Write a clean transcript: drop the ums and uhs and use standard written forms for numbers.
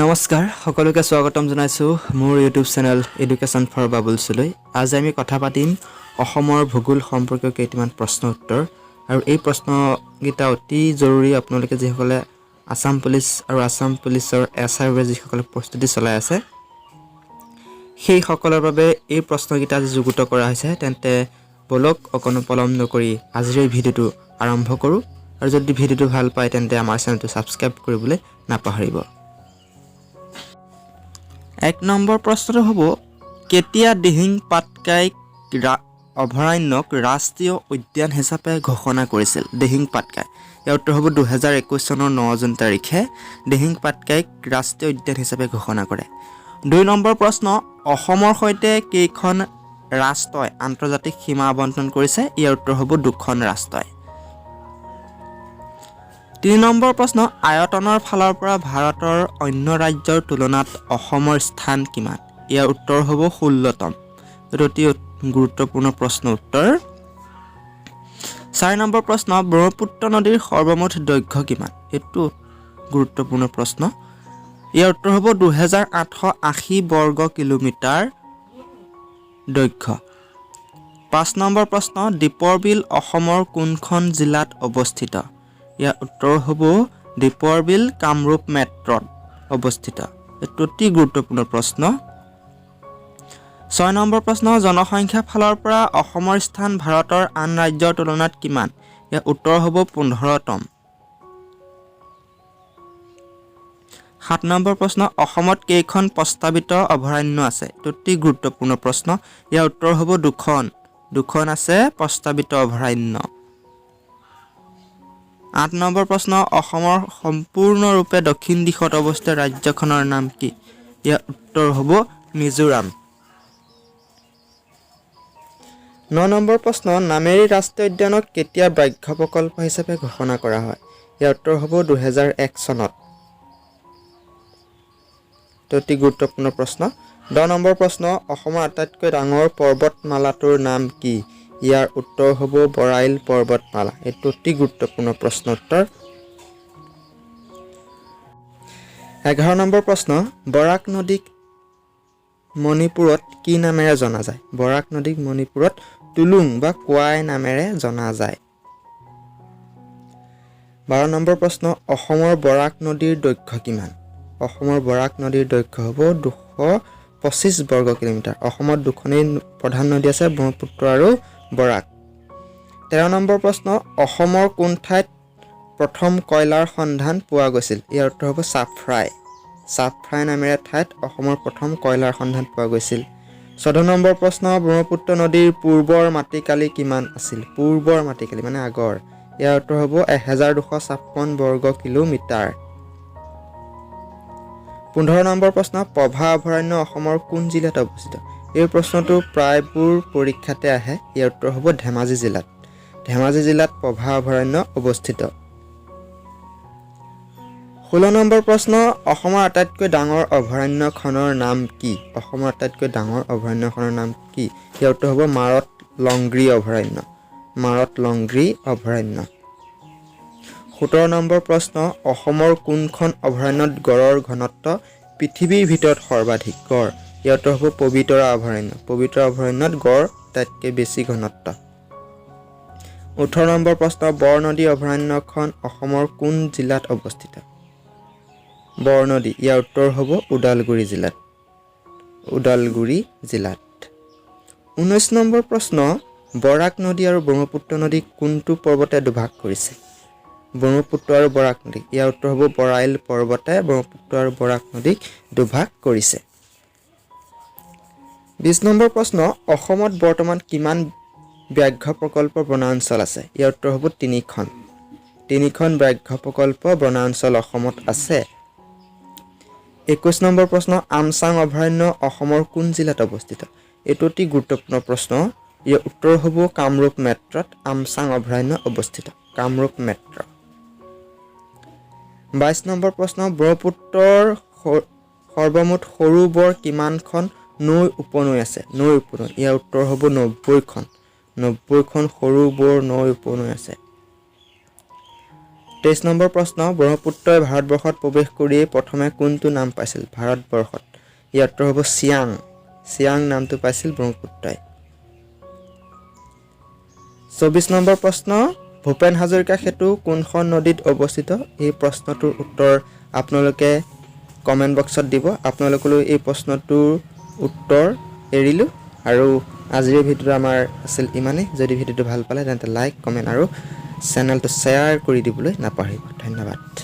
নমস্কাৰ সকলোকে স্বাগতম জনাইছো মোৰ ইউটিউব চেনেল এডুকেশ্যন ফৰ বাবুলছলৈ আজি আমি কথা পাতিম অসমৰ ভূগোল সম্পৰ্কীয় কেইটামান প্ৰশ্ন উত্তৰ আৰু এই প্ৰশ্নকেইটা অতি জৰুৰী আপোনালোকে যিসকলে আসাম পুলিচ আৰু আসাম পুলিচৰ এছআইৰ যিসকলে প্ৰস্তুতি চলাই আছে সেই সকলৰ বাবে এই প্ৰশ্নকেইটা যুগুত কৰা হৈছে তেন্তে বলক অকনো পলম নকৰি আজিৰ এই ভিডিঅটো আৰম্ভ কৰোঁ আৰু যদি ভিডিঅটো ভাল পায় তেন্তে আমাৰ চেনেলটো সাবস্ক্ৰাইব কৰিবলৈ নাপাহৰিব। 1 নম্বৰ প্ৰশ্নটো হ'ব কেতিয়া দিহিং পাটকাই অভয়াৰণ্যক ৰাষ্ট্ৰীয় উদ্যান হিচাপে ঘোষণা কৰিছিল দিহিং পাটকাই ইয়াৰ উত্তৰ হ'ব 2021 চনৰ 9 জুন তাৰিখে দিহিং পাটকাইক ৰাষ্ট্ৰীয় উদ্যান হিচাপে ঘোষণা কৰে। 2 নম্বৰ প্ৰশ্ন অসমৰ সৈতে কেইখন ৰাষ্ট্ৰই আন্তৰ্জাতিক সীমা আবণ্টন কৰিছে ইয়াৰ উত্তৰ হ'ব 2খন ৰাষ্ট্ৰই। 3 নম্বৰ প্ৰশ্ন আয়তনৰ ফালৰ পৰা ভাৰতৰ অন্য ৰাজ্যৰ তুলনাত অসমৰ স্থান কিমান ইয়াৰ উত্তৰ হ'ব 16তম অতি গুৰুত্বপূৰ্ণ প্ৰশ্ন উত্তৰ। 4 নম্বৰ প্ৰশ্ন ব্ৰহ্মপুত্ৰ নদীৰ সৰ্বমুঠ দৈৰ্ঘ্য কিমান এইটো গুৰুত্বপূৰ্ণ প্ৰশ্ন ইয়াৰ উত্তৰ হ'ব 2880 বৰ্গ কিলোমিটাৰ দৈৰ্ঘ্য। 5 নম্বৰ প্ৰশ্ন দীপৰ বিল অসমৰ কোনখন জিলাত অৱস্থিত ইয়াৰ উত্তৰ হ'ব দীপৰ বিল কামৰূপ মেট্ৰত অৱস্থিত এইটো অতি গুৰুত্বপূৰ্ণ প্ৰশ্ন। 6 নম্বৰ প্ৰশ্ন জনসংখ্যা ফালৰ পৰা অসমৰ স্থান ভাৰতৰ আন ৰাজ্যৰ তুলনাত কিমান ইয়াৰ উত্তৰ হ'ব 15তম। 7 নম্বৰ প্ৰশ্ন অসমত কেইখন প্ৰস্তাৱিত অভয়াৰণ্য আছে এইটো অতি গুৰুত্বপূৰ্ণ প্ৰশ্ন ইয়াৰ উত্তৰ হ'ব 2খন আছে প্ৰস্তাৱিত অভয়াৰণ্য। 8 নম্বৰ প্ৰশ্ন অসমৰ সম্পূৰ্ণৰূপে দক্ষিণ দিশত অৱস্থিত ৰাজ্যখনৰ নাম কি ইয়াৰ উত্তৰ হ'ব মিজোৰাম। 9 নম্বৰ প্ৰশ্ন নামেৰি ৰাষ্ট্ৰীয় উদ্যানক কেতিয়া ব্যাঘ্ৰ প্ৰকল্প হিচাপে ঘোষণা কৰা হয় ইয়াৰ উত্তৰ হ'ব 2001 চনত অতি গুৰুত্বপূৰ্ণ প্ৰশ্ন। 10 নম্বৰ প্ৰশ্ন অসমৰ আটাইতকৈ ডাঙৰ পৰ্বতমালাটোৰ নাম কি ইয়াৰ উত্তৰ হ'ব বৰাইল পৰ্বতমালা এইটো অতি গুৰুত্বপূৰ্ণ প্ৰশ্ন উত্তৰ। 11 নম্বৰ প্ৰশ্ন বৰাক নদীক মণিপুৰত কি নামেৰে জনা যায় বৰাক নদীক মণিপুৰত টুলুং বা কোৱাই নামেৰে জনা যায়। 12 নম্বৰ প্ৰশ্ন অসমৰ বৰাক নদীৰ দৈৰ্ঘ্য কিমান অসমৰ বৰাক নদীৰ দৈৰ্ঘ্য হ'ব 225 বৰ্গ কিলোমিটাৰ। অসমত দুখনেই প্ৰধান নদী আছে ব্ৰহ্মপুত্ৰ আৰু বৰাক। 13 নম্বৰ প্ৰশ্ন অসমৰ কোন ঠাইত প্ৰথম কয়লাৰ সন্ধান পোৱা গৈছিল ইয়াৰ উত্তৰ হ'ব চাফ্ৰাই নামেৰে ঠাইত অসমৰ প্ৰথম কয়লাৰ সন্ধান পোৱা গৈছিল। 14 নম্বৰ প্ৰশ্ন ব্ৰহ্মপুত্ৰ নদীৰ পূৰ্বৰ মাটিকালি কিমান আছিল পূৰ্বৰ মাটিকালি মানে আগৰ ইয়াৰ উত্তৰ হ'ব 1256 বৰ্গ কিলোমিটাৰ। 15 নম্বৰ প্ৰশ্ন পভা অভয়াৰণ্য অসমৰ কোন জিলাত অৱস্থিত এই প্ৰশ্নটো প্ৰায়বোৰ পৰীক্ষাতে আহে ইয়াৰ উত্তৰ হ'ব ধেমাজি জিলাত পভা অভয়াৰণ্য অৱস্থিত। 16 নম্বৰ প্ৰশ্ন অসমৰ আটাইতকৈ ডাঙৰ অভয়াৰণ্যখনৰ নাম কি অসমৰ আটাইতকৈ ডাঙৰ অভয়াৰণ্যখনৰ নাম কি ইয়াৰ উত্তৰ হ'ব মাৰত লংগ্ৰী অভয়াৰণ্য। 17 নম্বৰ প্ৰশ্ন অসমৰ কোনখন অভয়াৰণ্যত গড়ৰ ঘনত্ব পৃথিৱীৰ ভিতৰত সৰ্বাধিক গড় ইয়াৰ উত্তৰ হ'ব পবিতৰা অভয়াৰণ্যত গড় আটাইতকৈ বেছি ঘনত্ব। 18 নম্বৰ প্ৰশ্ন বৰনদী অভয়াৰণ্যখন অসমৰ কোন জিলাত অৱস্থিত বৰনদী ইয়াৰ উত্তৰ হ'ব ওদালগুৰি জিলাত। 19 নম্বৰ প্ৰশ্ন বৰাক নদী আৰু ব্ৰহ্মপুত্ৰ নদী কোনটো পৰ্বতে দুভাগ কৰিছে ব্ৰহ্মপুত্ৰ আৰু বৰাক নদী ইয়াৰ উত্তৰ হ'ব বৰাইল পৰ্বতে ব্ৰহ্মপুত্ৰ আৰু বৰাক নদীক দুভাগ কৰিছে। 20 নম্বৰ প্ৰশ্ন অসমত বৰ্তমান কিমান ব্যাঘ্ৰ প্ৰকল্প বনাঞ্চল আছে ইয়াৰ উত্তৰ হ'ব 3খন ব্যাঘ্ৰ প্ৰকল্প বনাঞ্চল অসমত আছে। 21 নম্বৰ প্ৰশ্ন আমচাং অভয়াৰণ্য অসমৰ কোন জিলাত অৱস্থিত এইটো অতি গুৰুত্বপূৰ্ণ প্ৰশ্ন ইয়াৰ উত্তৰ হ'ব কামৰূপ মেট্ৰত আমচাং অভয়াৰণ্য অৱস্থিত কামৰূপ মেট্ৰ। 22 নম্বৰ প্ৰশ্ন ব্ৰহ্মপুত্ৰৰ সৰ্বমুঠ সৰু বৰ কিমানখন নৈ উপনৈ আছে ইয়াৰ উত্তৰ হ'ব 90খন সৰু বৰ নৈ উপনৈ আছে। 23 নম্বৰ প্ৰশ্ন ব্ৰহ্মপুত্ৰই ভাৰতবৰ্ষত প্ৰৱেশ কৰি প্ৰথমে কোনটো নাম পাইছিল ভাৰতবৰ্ষত ইয়াৰ উত্তৰ হ'ব চিয়াং চিয়াং নামটো পাইছিল ব্ৰহ্মপুত্ৰই 24 নম্বৰ প্ৰশ্ন ভূপেন হাজৰিকা সেতু কোনখন নদীত অৱস্থিত এই প্ৰশ্নটোৰ উত্তৰ আপোনালোকে কমেন্ট বক্সত দিব আপোনালোকলৈ এই প্ৰশ্নটোৰ উত্তৰ এৰিলো আৰু আজিৰ ভিডিঅ'টো আমাৰ আছিল ইমানে যদি ভিডিঅ'টো ভাল পালে তেন্তে লাইক কমেন্ট আৰু চেনেলটো শ্বেয়াৰ কৰি দিবলৈ নাপাহৰিব ধন্যবাদ